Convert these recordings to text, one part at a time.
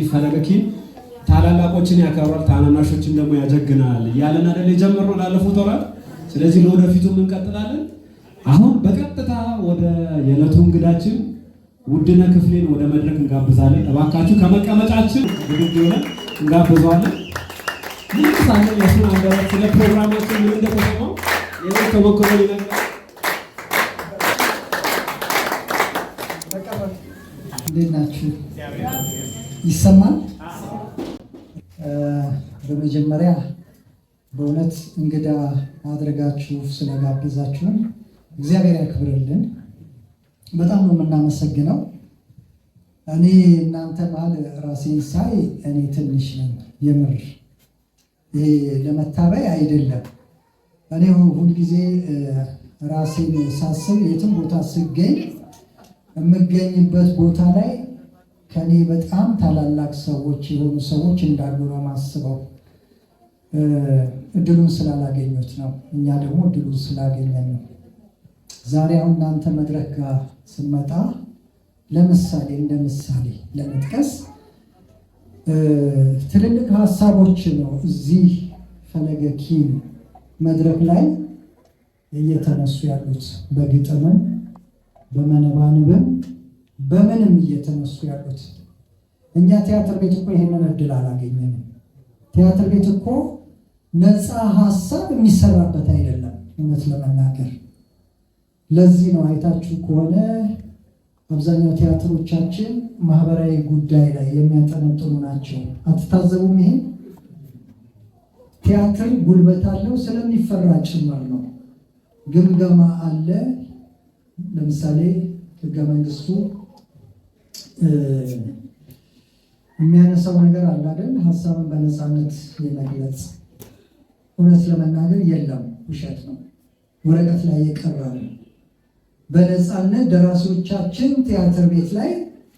ፈለገኪን ታላላቆችን ያከብራል ታናናሾችን ደግሞ ያጀግናል ያለን አይደል የጀመረው ላለፉት ወራት። ስለዚህ ለወደፊቱም እንቀጥላለን። አሁን በቀጥታ ወደ የዕለቱ እንግዳችን ውድነህ ክፍሌን ወደ መድረክ እንጋብዛለን። እባካችሁ ከመቀመጫችን ብድግ ብለን እንጋብዘዋለን። ምን ሳለ የሱን አንደበት ስለ ፕሮግራማችን ምን እንደተሰማው የኔ ተሞክሮ ይነግራል። እንዴት ናችሁ? ይሰማል? በመጀመሪያ በእውነት እንግዳ አድርጋችሁ ስለጋበዛችሁን እግዚአብሔር ያክብርልን። በጣም ነው የምናመሰግነው። እኔ እናንተ መሀል ራሴን ሳይ እኔ ትንሽ ነኝ። የምር ይሄ ለመታበይ አይደለም። እኔ ሁልጊዜ ራሴን ሳስብ የትም ቦታ ስገኝ የምገኝበት ቦታ ላይ ከኔ በጣም ታላላቅ ሰዎች የሆኑ ሰዎች እንዳሉ ነው ማስበው። እድሉን ስላላገኙት ነው። እኛ ደግሞ እድሉን ስላገኘን ነው። ዛሬ አሁን እናንተ መድረክ ጋር ስመጣ ለምሳሌ እንደ ምሳሌ ለመጥቀስ ትልልቅ ሀሳቦች ነው እዚህ ፈለገኪን መድረክ ላይ እየተነሱ ያሉት በግጥምም በመነባንብም በምንም እየተነሱ ያሉት። እኛ ቲያትር ቤት እኮ ይሄንን እድል አላገኘንም። ቲያትር ቤት እኮ ነፃ ሀሳብ የሚሰራበት አይደለም እውነት ለመናገር። ለዚህ ነው አይታችሁ ከሆነ አብዛኛው ቲያትሮቻችን ማህበራዊ ጉዳይ ላይ የሚያጠነጥኑ ናቸው። አትታዘቡም? ይሄ ቲያትር ጉልበት አለው ስለሚፈራ ጭምር ነው። ግምገማ አለ። ለምሳሌ ህገ መንግስቱ የሚያነሳው ነገር አለ አይደል? ሀሳብን በነፃነት የመግለጽ እውነት ለመናገር የለም፣ ውሸት ነው፣ ወረቀት ላይ የቀረ ነው። በነፃነት ደራሲዎቻችን ቲያትር ቤት ላይ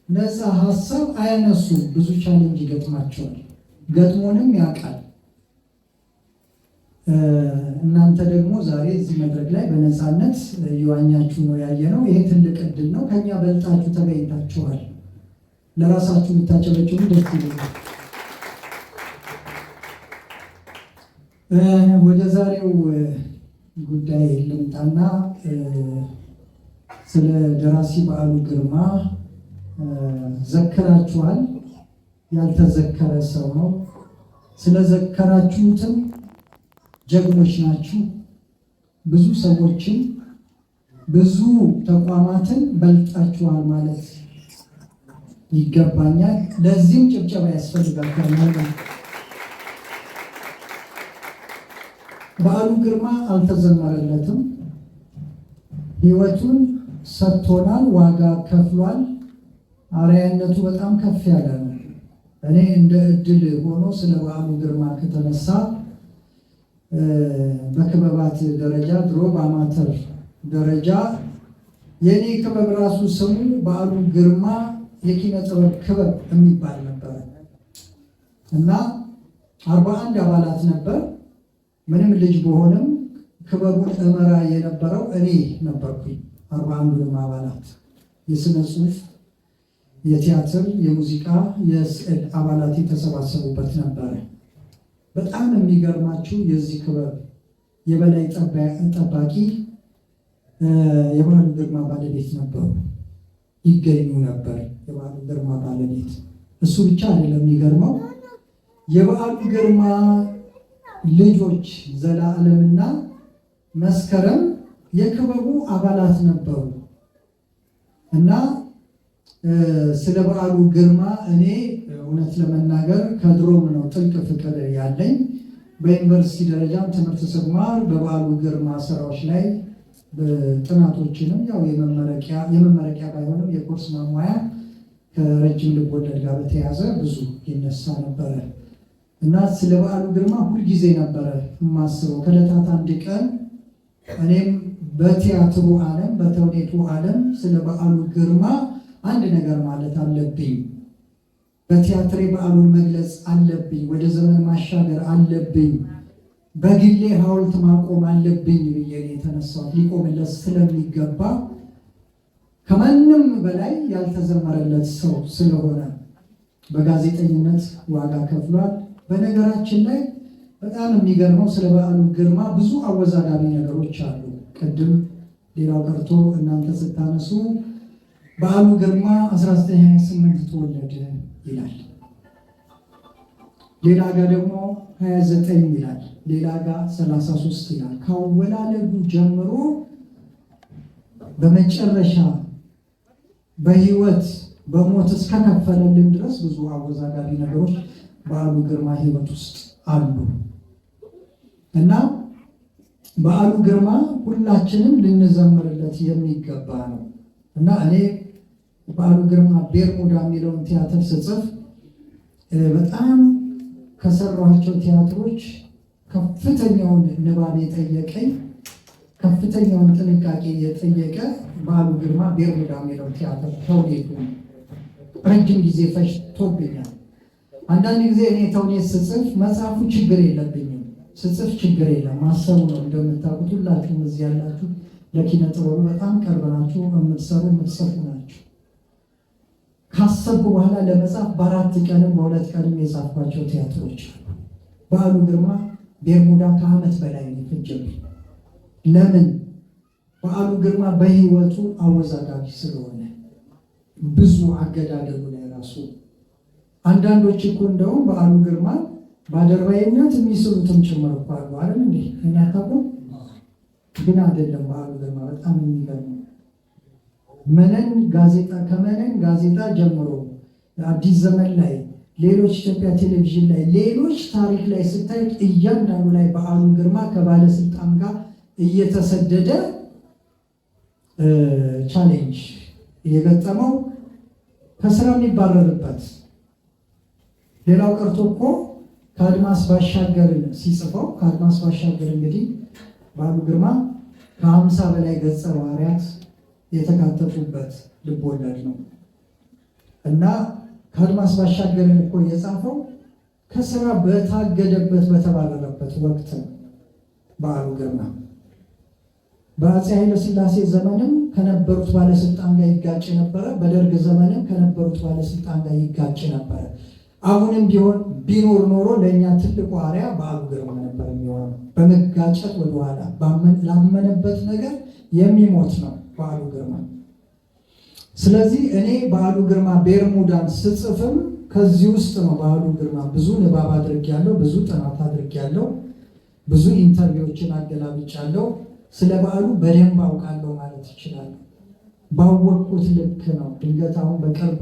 ነፃ ሀሳብ አያነሱም። ብዙ ቻሌንጅ ይገጥማቸዋል። ገጥሞንም ያውቃል። እናንተ ደግሞ ዛሬ እዚህ መድረክ ላይ በነፃነት እየዋኛችሁ ነው ያየነው። ይሄ ትልቅ እድል ነው። ከኛ በልጣችሁ ተገኝታችኋል። ለራሳችሁ የምታጨበጭቡ ደስ ይላል። ወደ ዛሬው ጉዳይ ልምጣና ስለ ደራሲ በዓሉ ግርማ ዘከራችኋል። ያልተዘከረ ሰው ነው። ስለዘከራችሁትም ጀግኖች ናችሁ። ብዙ ሰዎችን ብዙ ተቋማትን በልጣችኋል ማለት ይገባኛል። ለዚህም ጭብጨባ ያስፈልጋል። በዓሉ ግርማ አልተዘመረለትም። ሕይወቱን ሰጥቶናል፣ ዋጋ ከፍሏል። አርአያነቱ በጣም ከፍ ያለ ነው። እኔ እንደ እድል ሆኖ ስለ በዓሉ ግርማ ከተነሳ በክበባት ደረጃ ድሮ በአማተር ደረጃ የኔ ክበብ ራሱ ስሙ በዓሉ ግርማ የኪነ ጥበብ ክበብ የሚባል ነበር እና 41 አባላት ነበር። ምንም ልጅ በሆነም ክበቡን እመራ የነበረው እኔ ነበርኩኝ። 41ዱንም አባላት የስነ ጽሁፍ፣ የቲያትር፣ የሙዚቃ፣ የስዕል አባላት የተሰባሰቡበት ነበረ። በጣም የሚገርማችሁ የዚህ ክበብ የበላይ ጠባቂ የበዓሉ ግርማ ባለቤት ነበሩ፣ ይገኙ ነበር። የበዓሉ ግርማ ባለቤት እሱ ብቻ አይደለም። የሚገርመው የበዓሉ ግርማ ልጆች ዘላለምና መስከረም የክበቡ አባላት ነበሩ እና ስለ በዓሉ ግርማ እኔ እውነት ለመናገር ከድሮም ነው ጥልቅ ፍቅር ያለኝ። በዩኒቨርሲቲ ደረጃም ትምህርት ስማር በበዓሉ ግርማ ስራዎች ላይ ጥናቶችንም ያው የመመረቂያ ባይሆንም የኮርስ ማሟያ ከረጅም ልቦለድ ጋር በተያያዘ ብዙ ይነሳ ነበረ እና ስለ በዓሉ ግርማ ሁልጊዜ ነበረ የማስበው። ከዕለታት አንድ ቀን እኔም በቲያትሩ ዓለም በተውኔቱ ዓለም ስለ በዓሉ ግርማ አንድ ነገር ማለት አለብኝ፣ በቲያትሬ በዓሉን መግለጽ አለብኝ፣ ወደ ዘመን ማሻገር አለብኝ፣ በግሌ ሐውልት ማቆም አለብኝ ብዬ የተነሳሁት ሊቆምለት ስለሚገባ ከማንም በላይ ያልተዘመረለት ሰው ስለሆነ በጋዜጠኝነት ዋጋ ከፍሏል። በነገራችን ላይ በጣም የሚገርመው ስለ በዓሉ ግርማ ብዙ አወዛጋቢ ነገሮች አሉ። ቅድም ሌላው ቀርቶ እናንተ ስታነሱ በዓሉ ግርማ 1928 ተወለደ ይላል፣ ሌላ ጋር ደግሞ 29 ይላል፣ ሌላ ጋር 33 ይላል። ከአወላለዱ ጀምሮ በመጨረሻ በህይወት በሞት እስከከፈለልን ድረስ ብዙ አወዛጋቢ ነገሮች በዓሉ ግርማ ህይወት ውስጥ አሉ እና በዓሉ ግርማ ሁላችንም ልንዘምርለት የሚገባ ነው እና እኔ በዓሉ ግርማ ቤርሙዳ የሚለውን ቲያትር ስጽፍ በጣም ከሰሯቸው ቲያትሮች ከፍተኛውን ንባብ የጠየቀኝ ከፍተኛውን ጥንቃቄ የጠየቀ በዓሉ ግርማ ቤርሙዳ የሚለው ቲያትር ተውኔቱ ረጅም ጊዜ ፈጅቶብኛል። አንዳንድ ጊዜ እኔ ተውኔት ስጽፍ መጽሐፉ ችግር የለብኝም፣ ስጽፍ ችግር የለም፣ ማሰቡ ነው። እንደምታውቁት ሁላችሁም እዚህ ያላችሁ ለኪነ ጥበቡ በጣም ቅርብ ናችሁ፣ የምትሰሩ የምትጽፉ ናችሁ። ካሰብኩ በኋላ ለመጻፍ በ4 ቀንም በ2 ቀንም የጻፍኳቸው ቲያትሮች አሉ። በዓሉ ግርማ ቤርሙዳ ከዓመት በላይ ፈጀብኝ። ለምን? በዓሉ ግርማ በህይወቱ አወዛጋቢ ስለሆነ ብዙ አገዳደሉ ላይ ራሱ አንዳንዶች እኮ እንደውም በዓሉ ግርማ በአደርባይነት የሚስሉትም ጭምር እኮ አሉ አይደል እንዴ? እናታውቁ ግን አይደለም። በዓሉ ግርማ በጣም የሚገርም መነን ጋዜጣ ከመነን ጋዜጣ ጀምሮ አዲስ ዘመን ላይ ሌሎች ኢትዮጵያ ቴሌቪዥን ላይ ሌሎች ታሪክ ላይ ስታዩት እያንዳንዱ ላይ በዓሉ ግርማ ከባለስልጣን ጋር እየተሰደደ ቻሌንጅ እየገጠመው ከስራ የሚባረርበት ሌላው ቀርቶ እኮ ከአድማስ ባሻገር ሲጽፈው ከአድማስ ባሻገር እንግዲህ በዓሉ ግርማ ከ50 በላይ ገጸ ባህሪያት የተካተቱበት ልቦለድ ነው እና ከአድማስ ባሻገርን እኮ የጻፈው ከስራ በታገደበት በተባረረበት ወቅት ነው። በዓሉ ግርማ በአፄ ኃይለ ሥላሴ ዘመንም ከነበሩት ባለስልጣን ጋር ይጋጭ ነበረ። በደርግ ዘመንም ከነበሩት ባለስልጣን ጋር ይጋጭ ነበረ። አሁንም ቢሆን ቢኖር ኖሮ ለእኛ ትልቁ አርያ በዓሉ ግርማ ነበር የሚሆነው። በመጋጨት ወደኋላ ላመነበት ነገር የሚሞት ነው በዓሉ ግርማ። ስለዚህ እኔ በዓሉ ግርማ ቤርሙዳን ስጽፍም ከዚህ ውስጥ ነው። በዓሉ ግርማ ብዙ ንባብ አድርጌያለሁ፣ ብዙ ጥናት አድርጌያለሁ፣ ብዙ ኢንተርቪዎችን አገላብጫለሁ። ስለ በዓሉ በደንብ አውቃለሁ ማለት ይችላል። ባወቅኩት ልክ ነው። ድንገት አሁን በቅርብ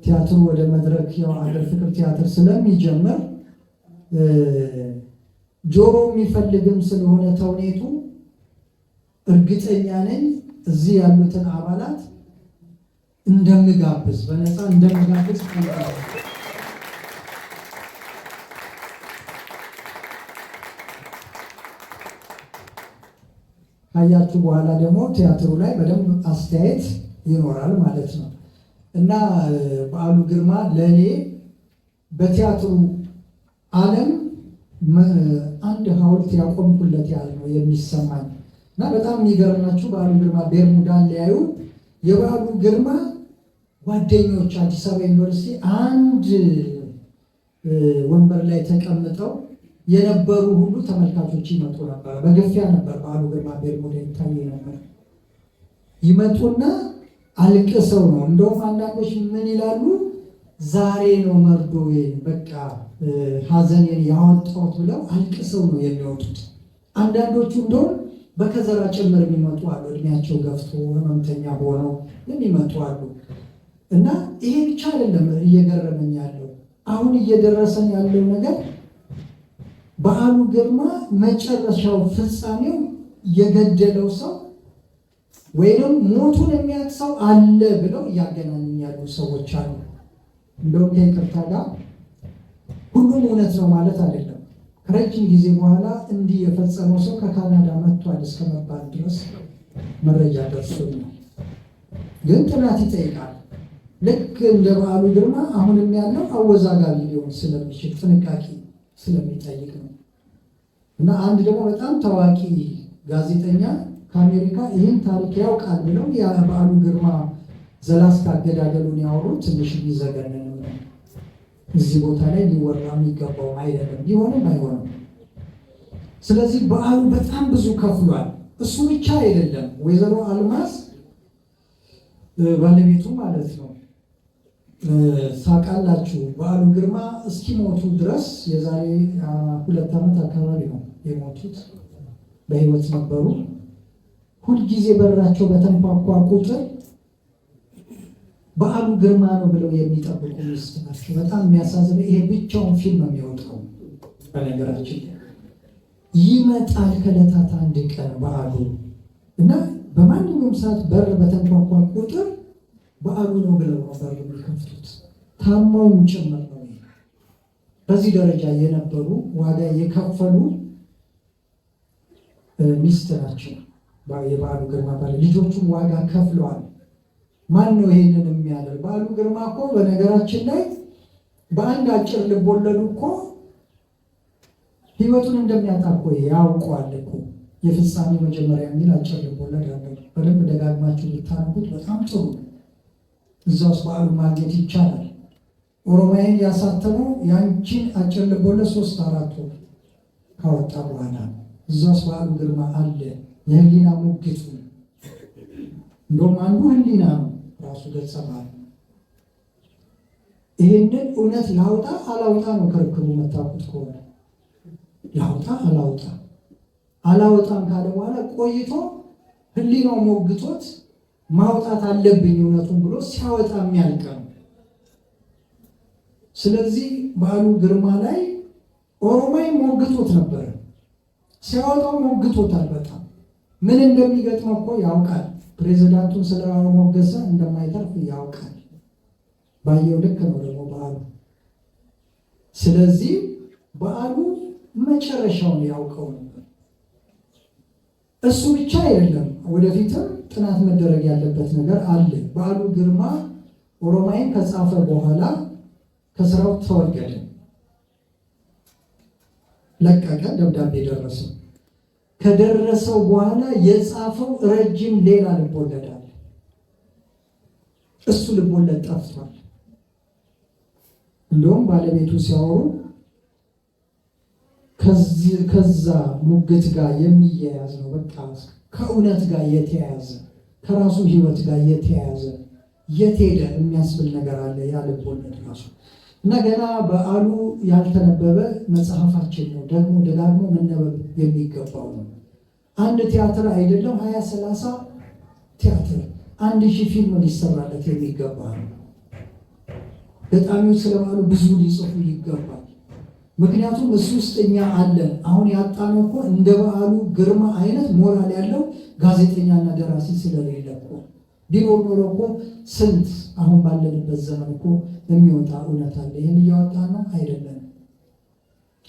ቲያትሩ ወደ መድረክ ያው አገር ፍቅር ቲያትር ስለሚጀምር ጆሮ የሚፈልግም ስለሆነ ተውኔቱ እርግጠኛ ነኝ እዚህ ያሉትን አባላት እንደምጋብዝ በነፃ እንደምጋብዝ ካያችሁ በኋላ ደግሞ ቲያትሩ ላይ በደንብ አስተያየት ይኖራል ማለት ነው እና በዓሉ ግርማ ለእኔ በቲያትሩ ዓለም አንድ ሐውልት ያቆምኩለት ያህል ነው የሚሰማኝ እና በጣም የሚገርማችሁ በዓሉ ግርማ ቤርሙዳን ሊያዩ የበዓሉ ግርማ ጓደኞች አዲስ አበባ ዩኒቨርሲቲ አንድ ወንበር ላይ ተቀምጠው የነበሩ ሁሉ ተመልካቾች ይመጡ ነበር። በገፊያ ነበር በዓሉ ግርማ ቤርሙዳ ይታይ ነበር። ይመጡና አልቅሰው ነው። እንደውም አንዳንዶች ምን ይላሉ? ዛሬ ነው መርዶዬን በቃ ሐዘኔን ያወጣሁት ብለው አልቅሰው ነው የሚወጡት። አንዳንዶቹ እንደውም በከዘራ ጭምር የሚመጡ አሉ። እድሜያቸው ገፍቶ ህመምተኛ ሆነው የሚመጡ አሉ። እና ይሄ ብቻ አይደለም እየገረመኝ ያለው አሁን እየደረሰን ያለው ነገር በዓሉ ግርማ መጨረሻው ፍጻሜው የገደለው ሰው ወይም ሞቱን የሚያውቅ ሰው አለ ብለው እያገናኙ ያሉ ሰዎች አሉ። እንደውም ከይቅርታ ጋር ሁሉም እውነት ነው ማለት አይደለም። ከረጅም ጊዜ በኋላ እንዲህ የፈጸመው ሰው ከካናዳ መጥቷል እስከ መባል ድረስ መረጃ ደርሶኛል። ግን ጥናት ይጠይቃል። ልክ እንደ በዓሉ ግርማ አሁንም ያለው አወዛጋቢ ሊሆን ስለሚችል ጥንቃቄ ስለሚጠይቅ ነው። እና አንድ ደግሞ በጣም ታዋቂ ጋዜጠኛ ከአሜሪካ ይህን ታሪክ ያውቃል ብለው የበዓሉ ግርማ ዘላስታ አገዳደሉን ያወሩት ትንሽ የሚዘገንን ነው። እዚህ ቦታ ላይ ሊወራ የሚገባው አይደለም፣ ቢሆንም አይሆንም። ስለዚህ በዓሉ በጣም ብዙ ከፍሏል። እሱ ብቻ አይደለም፣ ወይዘሮ አልማዝ ባለቤቱ ማለት ነው። ታውቃላችሁ በዓሉ ግርማ እስኪሞቱ ድረስ የዛሬ 2 ዓመት አካባቢ ነው የሞቱት። በህይወት ነበሩ። ሁልጊዜ በራቸው በተንኳኳ ቁጥር በዓሉ ግርማ ነው ብለው የሚጠብቁ ሚስት ናቸው። በጣም የሚያሳዝነው ይሄ ብቻውን ፊልም የሚወጣው በነገራችን ይመጣል ከዕለታት አንድ ቀን በዓሉ እና በማንኛውም ሰዓት በር በተንኳኳ ቁጥር በዓሉ ነው ብለው በር የሚከፍቱት። ታማውም ጭምር ነው። በዚህ ደረጃ የነበሩ ዋጋ የከፈሉ ሚስት ናቸው የበዓሉ ግርማ ባለ። ልጆቹም ዋጋ ከፍለዋል። ማን ነው ይሄንን የሚያደርግ? በዓሉ ግርማ እኮ በነገራችን ላይ በአንድ አጭር ልቦለዱ እኮ ህይወቱን እንደሚያጣ እኮ ያውቀዋል እኮ። የፍጻሜ መጀመሪያ የሚል አጭር ልቦለድ አለ። በደንብ ደጋግማችሁ ብታነቡት በጣም ጥሩ። እዛ ውስጥ በዓሉ ማግኘት ይቻላል። ኦሮማይን ያሳተመው ያንቺን አጭር ልቦለድ 3-4 ወር ካወጣ በኋላ እዛ ውስጥ በዓሉ ግርማ አለ። የህሊና ሙግቱ እንደውም አንዱ ህሊና ነው ራሱ ገጸ ባህሪ። ይሄንን እውነት ላውጣ አላውጣ ነው ክርክሩ። መታቁት ከሆነ ላውጣ አላውጣም ካለ በኋላ ቆይቶ ህሊናው ሞግቶት ማውጣት አለብኝ እውነቱን ብሎ ሲያወጣ የሚያልቅ ነው። ስለዚህ በዓሉ ግርማ ላይ ኦሮማይ ሞግቶት ነበር። ሲያወጣው ሞግቶታል። በጣም ምን እንደሚገጥመው እኮ ያውቃል። ፕሬዚዳንቱን ስለሞገሰ እንደማይተርፍ ያውቃል። ባየው ልክ ነው ደግሞ በዓሉ። ስለዚህ በዓሉ መጨረሻውን ያውቀው ነበር። እሱ ብቻ አይደለም፣ ወደፊትም ጥናት መደረግ ያለበት ነገር አለ። በዓሉ ግርማ ኦሮማይን ከጻፈ በኋላ ከስራው ተወገደ፣ ለቀቀ። ደብዳቤ ደረሰው። ከደረሰው በኋላ የጻፈው ረጅም ሌላ ልቦለድ አለ። እሱ ልቦለድ ጠፍቷል። እንደውም ባለቤቱ ሲያወሩ ከዛ ሙግት ጋር የሚያያዝ ነው። በቃ ከእውነት ጋር የተያያዘ ከራሱ ህይወት ጋር የተያያዘ የት ሄደ የሚያስብል ነገር አለ ያ ልቦለድ ራሱ። እና ገና በዓሉ ያልተነበበ መጽሐፋችን ነው። ደግሞ ደጋግሞ መነበብ የሚገባው ነው። አንድ ቲያትር አይደለም 20-30 ቲያትር 1000 ፊልም ሊሰራለት የሚገባ ነው። ገጣሚዎች ስለ በዓሉ ብዙ ሊጽፉ ይገባል። ምክንያቱም እሱ ውስጥ እኛ አለን። አሁን ያጣነው እኮ እንደ በዓሉ ግርማ አይነት ሞራል ያለው ጋዜጠኛና ደራሲ ስለሌለ እኮ። ቢኖር ኖሮ እኮ ስንት አሁን ባለንበት ዘመን እኮ የሚወጣ እውነት አለ። ይህን እያወጣን ነው አይደለም።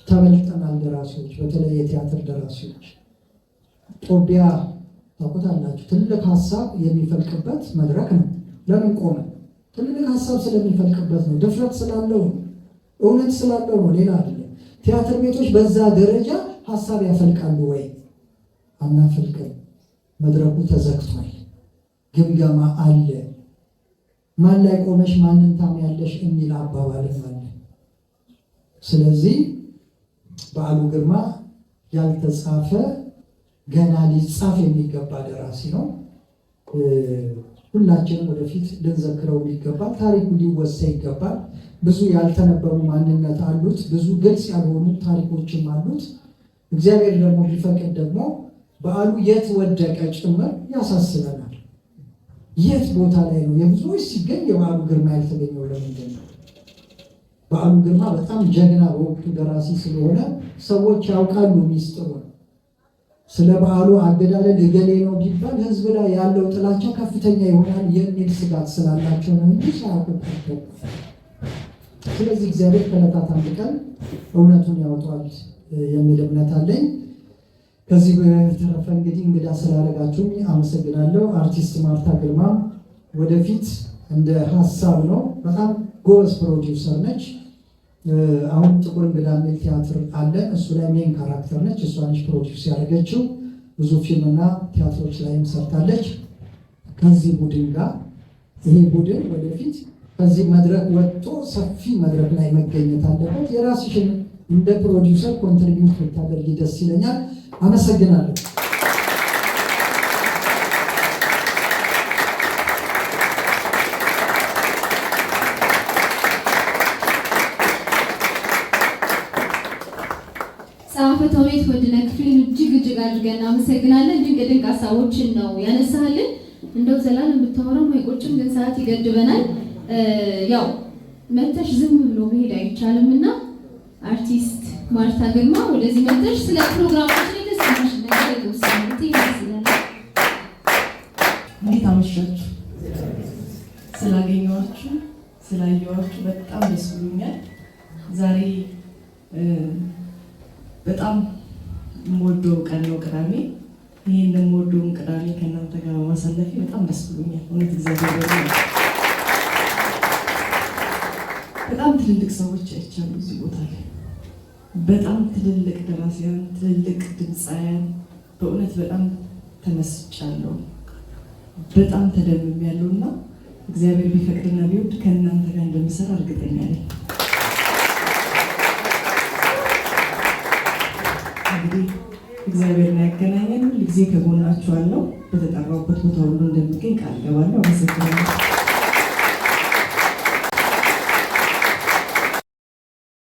ተበልጠናል። ደራሲዎች፣ በተለይ የቲያትር ደራሲዎች። ጦቢያ ታውቁታላችሁ። ትልቅ ሀሳብ የሚፈልቅበት መድረክ ነው። ለምን ቆመ? ትልቅ ሀሳብ ስለሚፈልቅበት ነው። ድፍረት ስላለው ነው። እውነት ስላለው ነው። ሌላ አይደለም። ቲያትር ቤቶች በዛ ደረጃ ሀሳብ ያፈልቃሉ ወይ? አናፈልቅም። መድረኩ ተዘግቷል። ግምገማ አለ። ማን ላይ ቆመሽ ማንን ታምያለሽ የሚል አባባልም አለ። ስለዚህ በዓሉ ግርማ ያልተጻፈ ገና ሊጻፍ የሚገባ ደራሲ ነው። ሁላችንም ወደፊት ልንዘክረው ይገባል። ታሪኩ ሊወሳ ይገባል። ብዙ ያልተነበሩ ማንነት አሉት። ብዙ ግልጽ ያልሆኑ ታሪኮችም አሉት። እግዚአብሔር ደግሞ ቢፈቅድ ደግሞ በዓሉ የት ወደቀ ጭምር ያሳስበናል። የት ቦታ ላይ ነው የብዙዎች ሲገኝ የበዓሉ ግርማ ያልተገኘው ለምንድን ነው? በዓሉ ግርማ በጣም ጀግና በወቅቱ ደራሲ ስለሆነ ሰዎች ያውቃሉ ሚስጥሩን። ስለ በዓሉ አገዳደል እገሌ ነው ቢባል ህዝብ ላይ ያለው ጥላቻ ከፍተኛ ይሆናል የሚል ስጋት ስላላቸው ነው እንጂ ሳያውቁት። ስለዚህ እግዚአብሔር ከዕለታት አንድ ቀን እውነቱን ያወጣል የሚል እምነት አለኝ። ከዚህ በተረፈ እንግዲህ እንግዳ ስላደረጋችሁኝ አመሰግናለሁ። አርቲስት ማርታ ግርማ ወደፊት እንደ ሀሳብ ነው። በጣም ጎበዝ ፕሮዲውሰር ነች። አሁን ጥቁር እንግዳ የሚል ቲያትር አለ። እሱ ላይ ሜን ካራክተር ነች። እሷ ነች ፕሮዲውስ ያደረገችው። ብዙ ፊልምና ቲያትሮች ላይም ሰርታለች ከዚህ ቡድን ጋር። ይሄ ቡድን ወደፊት ከዚህ መድረክ ወጥቶ ሰፊ መድረክ ላይ መገኘት አለበት። የራስሽን እንደ ፕሮዲውሰር ኮንትሪቢዩት ብታደርጊ ደስ ይለኛል። አመሰግናለሁ። ጸሐፌ ተውኔት ወድነ ክፍሌን እጅግ አድርገን አመሰግናለን። ድንቅ ሀሳቦችን ነው ያነሳልን። እንደው ዘላለም ብታወራው አይቆጭም፣ ግን ሰዓት ይገድበናል። ያው መተሽ ዝም ብሎ መሄድ አይቻልም እና አርቲስት ማርታ ግርማ ወደዚህ መተሽ ስለ ፕሮግራማችን የተሰማሽ ነገር ይወስናል። እንዴት አመሻችሁ? ስላገኘኋችሁ ስላየኋችሁ በጣም ደስ ብሎኛል። ዛሬ በጣም የምወደው ቀን ነው ቅዳሜ። ይህን የምወደውን ቅዳሜ ከእናንተ ጋር በማሳለፌ በጣም ደስ ብሎኛል። እውነት እግዚአብሔር በጣም ትልልቅ ሰዎች አይቻሉ እዚህ ቦታ ላይ በጣም ትልልቅ ደራሲያን፣ ትልልቅ ድምፃውያን። በእውነት በጣም ተመስጫለሁ፣ በጣም ተደምሜያለሁ እና እግዚአብሔር ቢፈቅድና ቢወድ ከእናንተ ጋር እንደምሰራ እርግጠኛ ነኝ። እንግዲህ እግዚአብሔርን ያገናኘን፣ ሁልጊዜ ከጎናችሁ አለው። በተጠራሁበት ቦታ ሁሉ እንደሚገኝ ቃል ገባለሁ። አመሰግናለሁ።